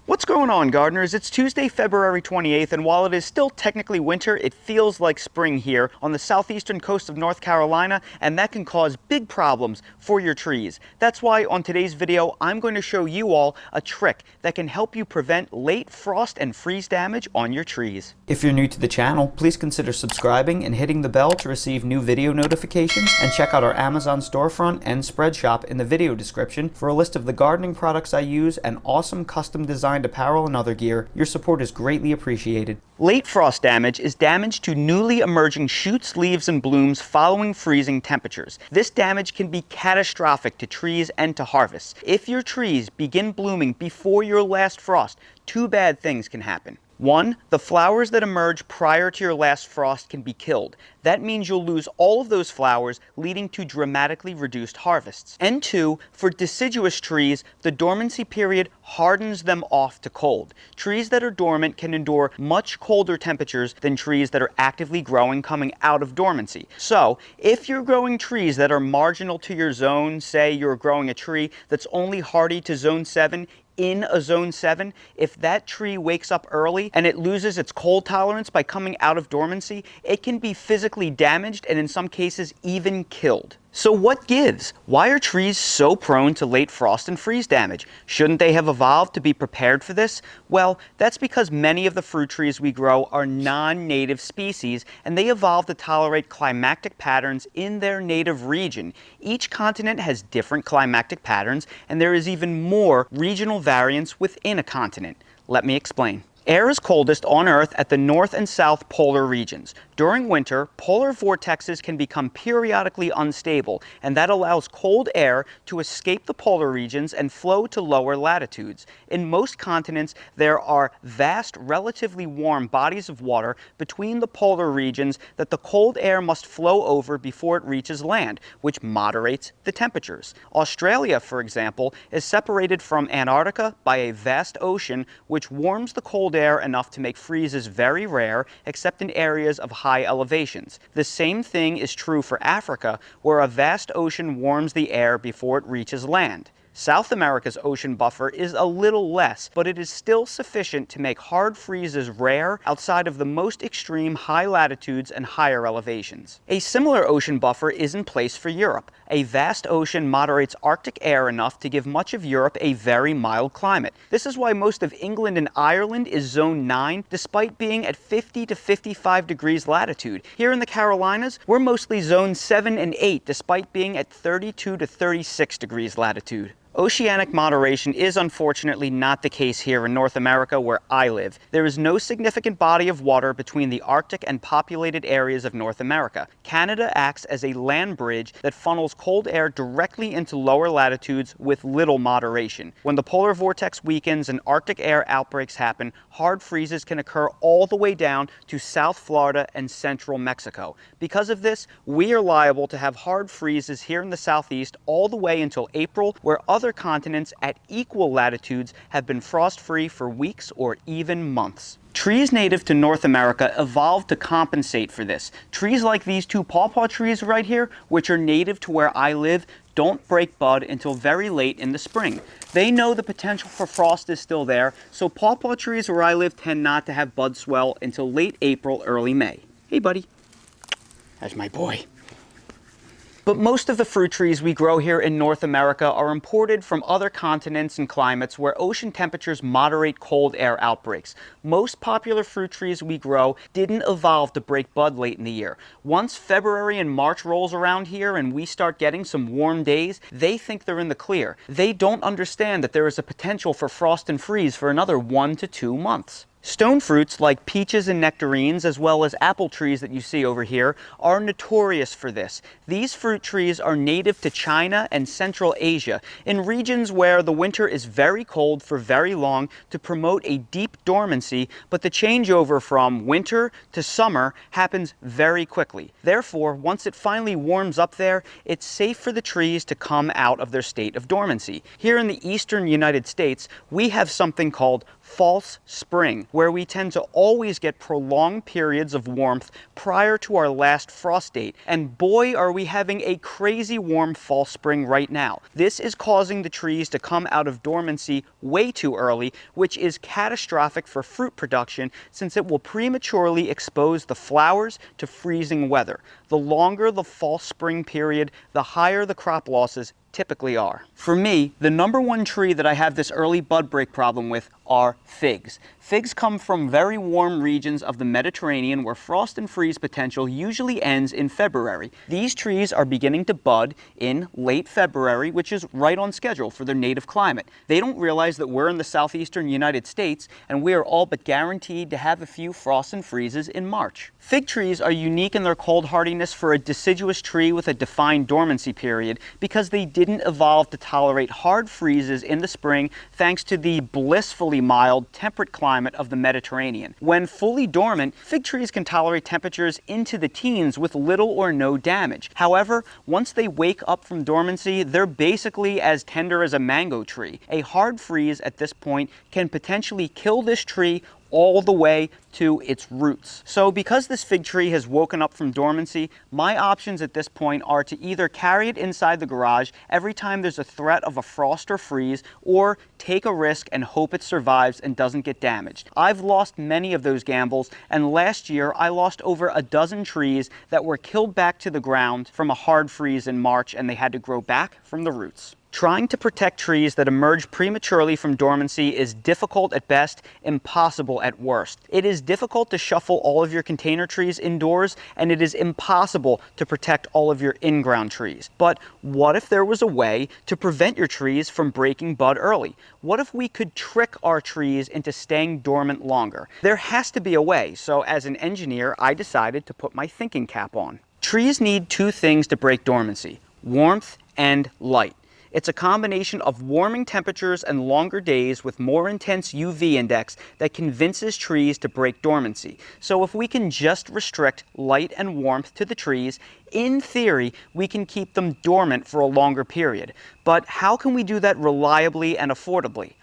What's going on, gardeners? It's Tuesday, February 28th, and while it is still technically winter, it feels like spring here on the southeastern coast of North Carolina, and that can cause big problems for your trees. That's why on today's video, I'm going to show you all a trick that can help you prevent late frost and freeze damage on your trees. If you're new to the channel, please consider subscribing and hitting the bell to receive new video notifications, and check out our Amazon storefront and spread shop in the video description for a list of the gardening products I use and awesome custom designed apparel and other gear. Your support is greatly appreciated. Late frost damage is damage to newly emerging shoots, leaves, and blooms following freezing temperatures. This damage can be catastrophic to trees and to harvests. If your trees begin blooming before your last frost, two bad things can happen. One, the flowers that emerge prior to your last frost can be killed. That means you'll lose all of those flowers, leading to dramatically reduced harvests. And two, for deciduous trees, the dormancy period hardens them off to cold. Trees that are dormant can endure much colder temperatures than trees that are actively growing coming out of dormancy. So, if you're growing trees that are marginal to your zone, say you're growing a tree that's only hardy to zone 7, in a zone 7, if that tree wakes up early and it loses its cold tolerance by coming out of dormancy, it can be physically damaged and in some cases even killed. So what gives? Why are trees so prone to late frost and freeze damage? Shouldn't they have evolved to be prepared for this? Well, that's because many of the fruit trees we grow are non-native species, and they evolved to tolerate climactic patterns in their native region. Each continent has different climactic patterns, and there is even more regional variance within a continent. Let me explain. Air is coldest on Earth at the north and south polar regions. During winter, polar vortexes can become periodically unstable, and that allows cold air to escape the polar regions and flow to lower latitudes. In most continents, there are vast, relatively warm bodies of water between the polar regions that the cold air must flow over before it reaches land, which moderates the temperatures. Australia, for example, is separated from Antarctica by a vast ocean, which warms the cold air enough to make freezes very rare, except in areas of high elevations. The same thing is true for Africa, where a vast ocean warms the air before it reaches land. South America's ocean buffer is a little less, but it is still sufficient to make hard freezes rare outside of the most extreme high latitudes and higher elevations. A similar ocean buffer is in place for Europe. A vast ocean moderates Arctic air enough to give much of Europe a very mild climate. This is why most of England and Ireland is zone 9, despite being at 50 to 55 degrees latitude. Here in the Carolinas, we're mostly zone 7 and 8, despite being at 32 to 36 degrees latitude. Oceanic moderation is unfortunately not the case here in North America, where I live. There is no significant body of water between the Arctic and populated areas of North America. Canada acts as a land bridge that funnels cold air directly into lower latitudes with little moderation. When the polar vortex weakens and Arctic air outbreaks happen, hard freezes can occur all the way down to South Florida and central Mexico. Because of this, we are liable to have hard freezes here in the southeast all the way until April, where other continents at equal latitudes have been frost-free for weeks or even months. Trees native to North America evolved to compensate for this. Trees like these two pawpaw trees right here, which are native to where I live, don't break bud until very late in the spring. They know the potential for frost is still there, so pawpaw trees where I live tend not to have bud swell until late April, early May. Hey buddy, that's my boy. But most of the fruit trees we grow here in North America are imported from other continents and climates where ocean temperatures moderate cold air outbreaks. Most popular fruit trees we grow didn't evolve to break bud late in the year. Once February and March rolls around here and we start getting some warm days, they think they're in the clear. They don't understand that there is a potential for frost and freeze for another 1 to 2 months. Stone fruits like peaches and nectarines, as well as apple trees that you see over here, are notorious for this. These fruit trees are native to China and Central Asia, in regions where the winter is very cold for very long to promote a deep dormancy, but the changeover from winter to summer happens very quickly. Therefore, once it finally warms up there, it's safe for the trees to come out of their state of dormancy. Here in the eastern United States, we have something called false spring, where we tend to always get prolonged periods of warmth prior to our last frost date. And boy, are we having a crazy warm fall spring right now. This is causing the trees to come out of dormancy way too early, which is catastrophic for fruit production since it will prematurely expose the flowers to freezing weather. The longer the fall spring period, the higher the crop losses typically are. For me, the number one tree that I have this early bud break problem with are figs. Figs come from very warm regions of the Mediterranean where frost and freeze potential usually ends in February. These trees are beginning to bud in late February, which is right on schedule for their native climate. They don't realize that we're in the southeastern United States and we are all but guaranteed to have a few frosts and freezes in March. Fig trees are unique in their cold hardiness for a deciduous tree with a defined dormancy period because they didn't evolve to tolerate hard freezes in the spring thanks to the blissfully mild, temperate climate of the Mediterranean. When fully dormant, fig trees can tolerate temperatures into the teens with little or no damage. However, once they wake up from dormancy, they're basically as tender as a mango tree. A hard freeze at this point can potentially kill this tree all the way to its roots. So because this fig tree has woken up from dormancy, my options at this point are to either carry it inside the garage every time there's a threat of a frost or freeze, or take a risk and hope it survives and doesn't get damaged. I've lost many of those gambles, and last year I lost over a dozen trees that were killed back to the ground from a hard freeze in March, and they had to grow back from the roots. Trying to protect trees that emerge prematurely from dormancy is difficult at best, impossible at worst. It is difficult to shuffle all of your container trees indoors, and it is impossible to protect all of your in-ground trees. But what if there was a way to prevent your trees from breaking bud early? What if we could trick our trees into staying dormant longer? There has to be a way, so as an engineer, I decided to put my thinking cap on. Trees need two things to break dormancy: warmth and light. It's a combination of warming temperatures and longer days with more intense UV index that convinces trees to break dormancy. So if we can just restrict light and warmth to the trees, in theory, we can keep them dormant for a longer period. But how can we do that reliably and affordably?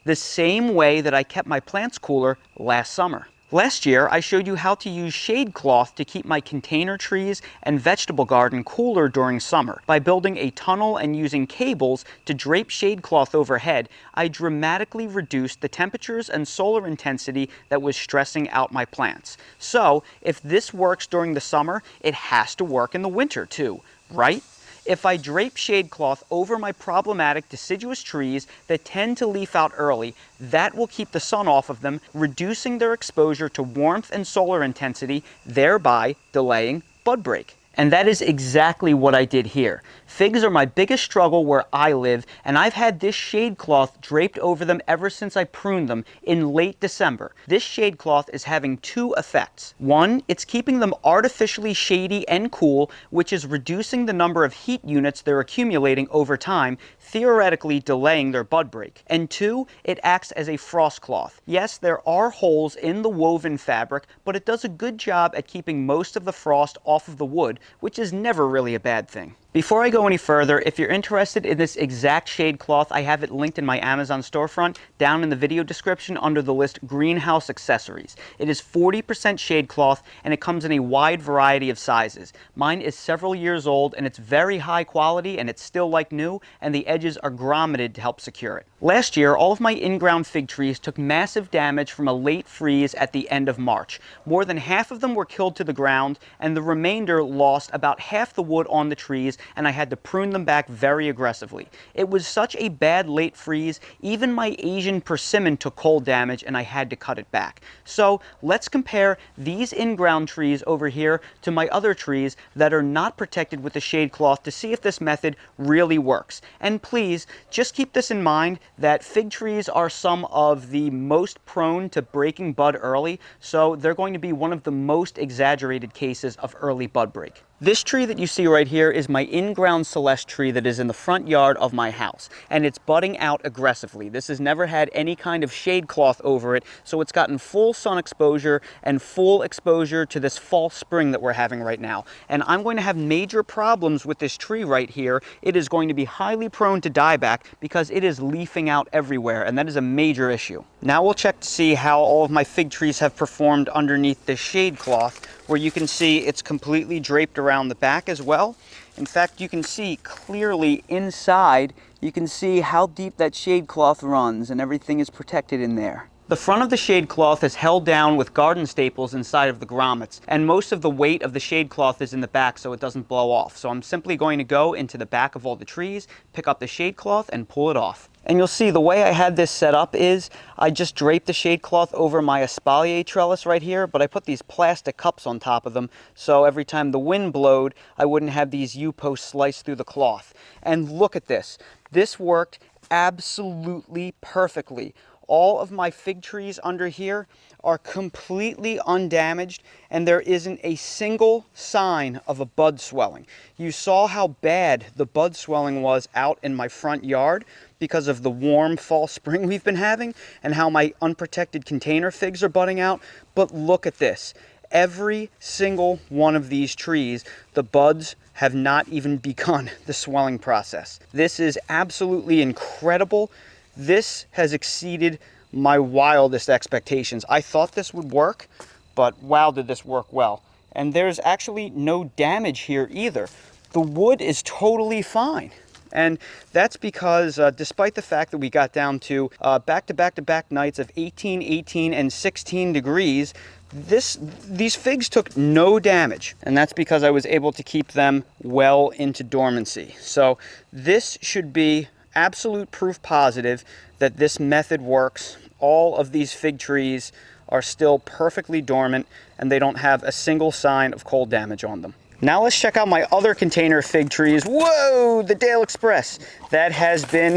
The same way that I kept my plants cooler last summer. Last year, I showed you how to use shade cloth to keep my container trees and vegetable garden cooler during summer. By building a tunnel and using cables to drape shade cloth overhead, I dramatically reduced the temperatures and solar intensity that was stressing out my plants. So, if this works during the summer, it has to work in the winter too, right? If I drape shade cloth over my problematic deciduous trees that tend to leaf out early, that will keep the sun off of them, reducing their exposure to warmth and solar intensity, thereby delaying bud break. And that is exactly what I did here. Figs are my biggest struggle where I live, and I've had this shade cloth draped over them ever since I pruned them in late December. This shade cloth is having two effects. One, it's keeping them artificially shady and cool, which is reducing the number of heat units they're accumulating over time, theoretically delaying their bud break. And two, it acts as a frost cloth. Yes, there are holes in the woven fabric, but it does a good job at keeping most of the frost off of the wood, which is never really a bad thing. Before I go any further, if you're interested in this exact shade cloth, I have it linked in my Amazon storefront down in the video description under the list Greenhouse Accessories. It is 40% shade cloth and it comes in a wide variety of sizes. Mine is several years old and it's very high quality and it's still like new, and the edges are grommeted to help secure it. Last year, all of my in-ground fig trees took massive damage from a late freeze at the end of March. More than half of them were killed to the ground, and the remainder lost about half the wood on the trees, and I had to prune them back very aggressively. It was such a bad late freeze, even my Asian persimmon took cold damage and I had to cut it back. So let's compare these in-ground trees over here to my other trees that are not protected with the shade cloth to see if this method really works. And please, just keep this in mind that fig trees are some of the most prone to breaking bud early, so they're going to be one of the most exaggerated cases of early bud break. This tree that you see right here is my in-ground Celeste tree that is in the front yard of my house, and it's budding out aggressively. This has never had any kind of shade cloth over it, so it's gotten full sun exposure and full exposure to this fall spring that we're having right now. And I'm going to have major problems with this tree right here. It is going to be highly prone to dieback because it is leafing out everywhere, and that is a major issue. Now we'll check to see how all of my fig trees have performed underneath this shade cloth, where you can see it's completely draped around the back as well. In fact, you can see clearly inside, you can see how deep that shade cloth runs, and everything is protected in there. The front of the shade cloth is held down with garden staples inside of the grommets, and most of the weight of the shade cloth is in the back so it doesn't blow off. So I'm simply going to go into the back of all the trees, pick up the shade cloth, and pull it off. And you'll see the way I had this set up is I just draped the shade cloth over my espalier trellis right here, but I put these plastic cups on top of them so every time the wind blowed, I wouldn't have these U-posts slice through the cloth. And look at this. This worked absolutely perfectly. All of my fig trees under here are completely undamaged, and there isn't a single sign of a bud swelling. You saw how bad the bud swelling was out in my front yard because of the warm fall spring we've been having and how my unprotected container figs are budding out. But look at this. Every single one of these trees, the buds have not even begun the swelling process. This is absolutely incredible. This has exceeded my wildest expectations. I thought this would work, but wow, did this work well. And there's actually no damage here either. The wood is totally fine. And that's because despite the fact that we got down to back-to-back-to-back nights of 18, 18, and 16 degrees, these figs took no damage. And that's because I was able to keep them well into dormancy. So this should be absolute proof positive that this method works. All of these fig trees are still perfectly dormant and they don't have a single sign of cold damage on them. Now let's check out my other container fig trees. Whoa, the Dale Express that has been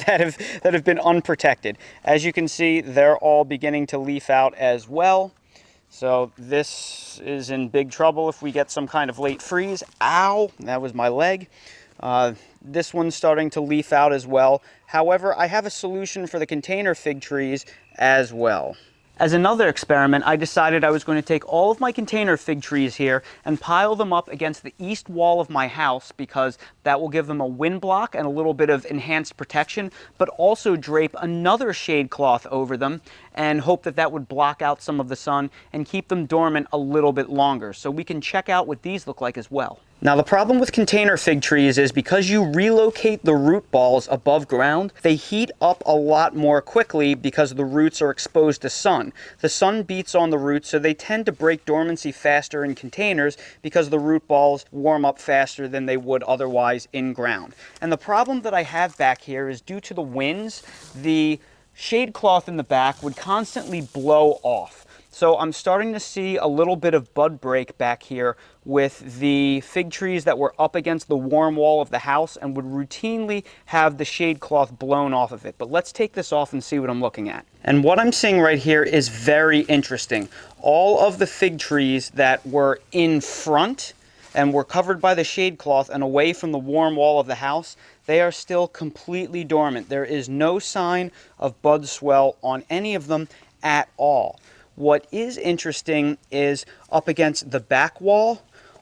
that have been unprotected. As you can see, they're all beginning to leaf out as well. So this is in big trouble if we get some kind of late freeze. Ow, that was my leg. This one's starting to leaf out as well. However, I have a solution for the container fig trees as well. As another experiment, I decided I was going to take all of my container fig trees here and pile them up against the east wall of my house because that will give them a wind block and a little bit of enhanced protection, but also drape another shade cloth over them and hope that that would block out some of the sun and keep them dormant a little bit longer. So we can check out what these look like as well. Now the problem with container fig trees is because you relocate the root balls above ground, they heat up a lot more quickly because the roots are exposed to sun. The sun beats on the roots, so they tend to break dormancy faster in containers because the root balls warm up faster than they would otherwise in ground. And the problem that I have back here is due to the winds, the shade cloth in the back would constantly blow off. So I'm starting to see a little bit of bud break back here with the fig trees that were up against the warm wall of the house and would routinely have the shade cloth blown off of it. But let's take this off and see what I'm looking at. And what I'm seeing right here is very interesting. All of the fig trees that were in front and were covered by the shade cloth and away from the warm wall of the house, they are still completely dormant. There is no sign of bud swell on any of them at all. What is interesting is up against the back wall,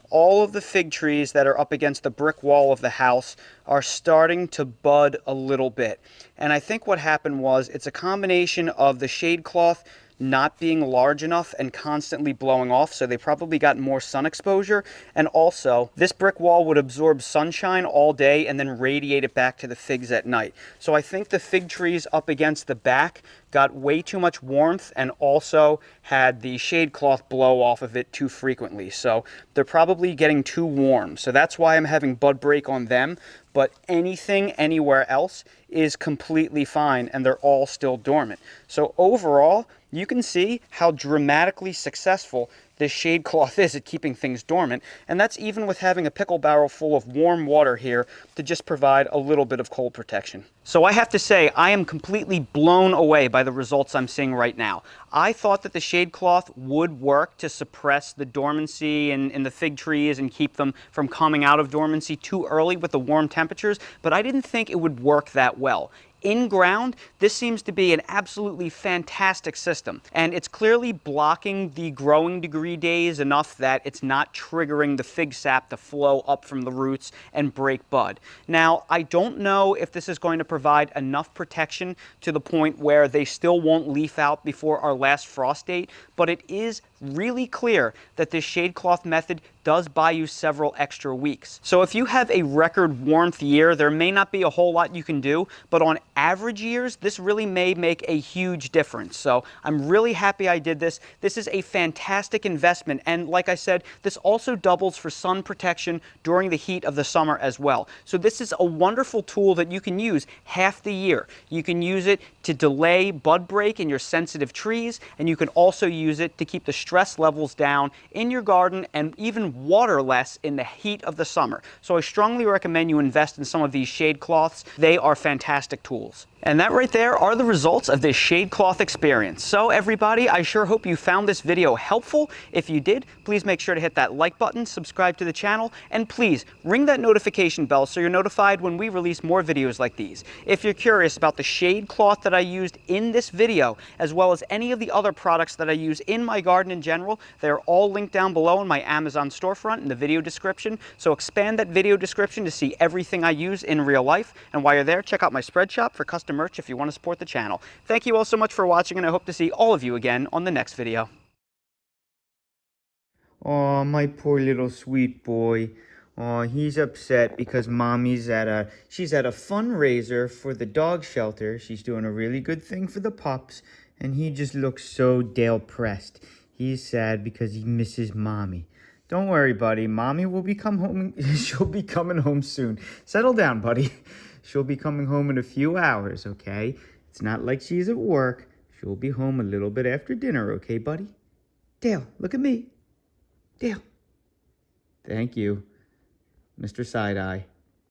all of the fig trees that are up against the brick wall of the house are starting to bud a little bit. And I think what happened was it's a combination of the shade cloth not being large enough and constantly blowing off, so they probably got more sun exposure. And also, this brick wall would absorb sunshine all day and then radiate it back to the figs at night. So I think the fig trees up against the back got way too much warmth and also had the shade cloth blow off of it too frequently. So they're probably getting too warm. So that's why I'm having bud break on them. But anything anywhere else is completely fine and they're all still dormant. So overall, you can see how dramatically successful this shade cloth is at keeping things dormant, and that's even with having a pickle barrel full of warm water here to just provide a little bit of cold protection. So I have to say, I am completely blown away by the results I'm seeing right now. I thought that the shade cloth would work to suppress the dormancy in the fig trees and keep them from coming out of dormancy too early with the warm temperatures, but I didn't think it would work that well. In ground, this seems to be an absolutely fantastic system, and it's clearly blocking the growing degree days enough that it's not triggering the fig sap to flow up from the roots and break bud. Now, I don't know if this is going to provide enough protection to the point where they still won't leaf out before our last frost date, but it is really clear that this shade cloth method does buy you several extra weeks. So if you have a record warmth year, there may not be a whole lot you can do, but on average years, this really may make a huge difference. So I'm really happy I did this. This is a fantastic investment, and like I said, this also doubles for sun protection during the heat of the summer as well. So this is a wonderful tool that you can use half the year. You can use it to delay bud break in your sensitive trees, and you can also use it to keep the stress levels down in your garden and even water less in the heat of the summer. So I strongly recommend you invest in some of these shade cloths. They are fantastic tools. And that right there are the results of this shade cloth experience. So everybody, I sure hope you found this video helpful. If you did, please make sure to hit that like button, subscribe to the channel, and please ring that notification bell so you're notified when we release more videos like these. If you're curious about the shade cloth that I used in this video, as well as any of the other products that I use in my garden in general, they're all linked down below in my Amazon storefront in the video description. So expand that video description to see everything I use in real life. And while you're there, check out my spread shop for custom merch if you want to support the channel. Thank you all so much for watching, and I hope to see all of you again on the next video. Oh, my poor little sweet boy. Oh, he's upset because mommy's she's at a fundraiser for the dog shelter. She's doing a really good thing for the pups, and he just looks so Dale-pressed. He's sad because he misses mommy. Don't worry, buddy. Mommy will be home. She'll be coming home soon. Settle down, buddy. She'll be coming home in a few hours, okay? It's not like she's at work. She'll be home a little bit after dinner, okay, buddy? Dale, look at me. Dale. Thank you, Mr. Side-Eye.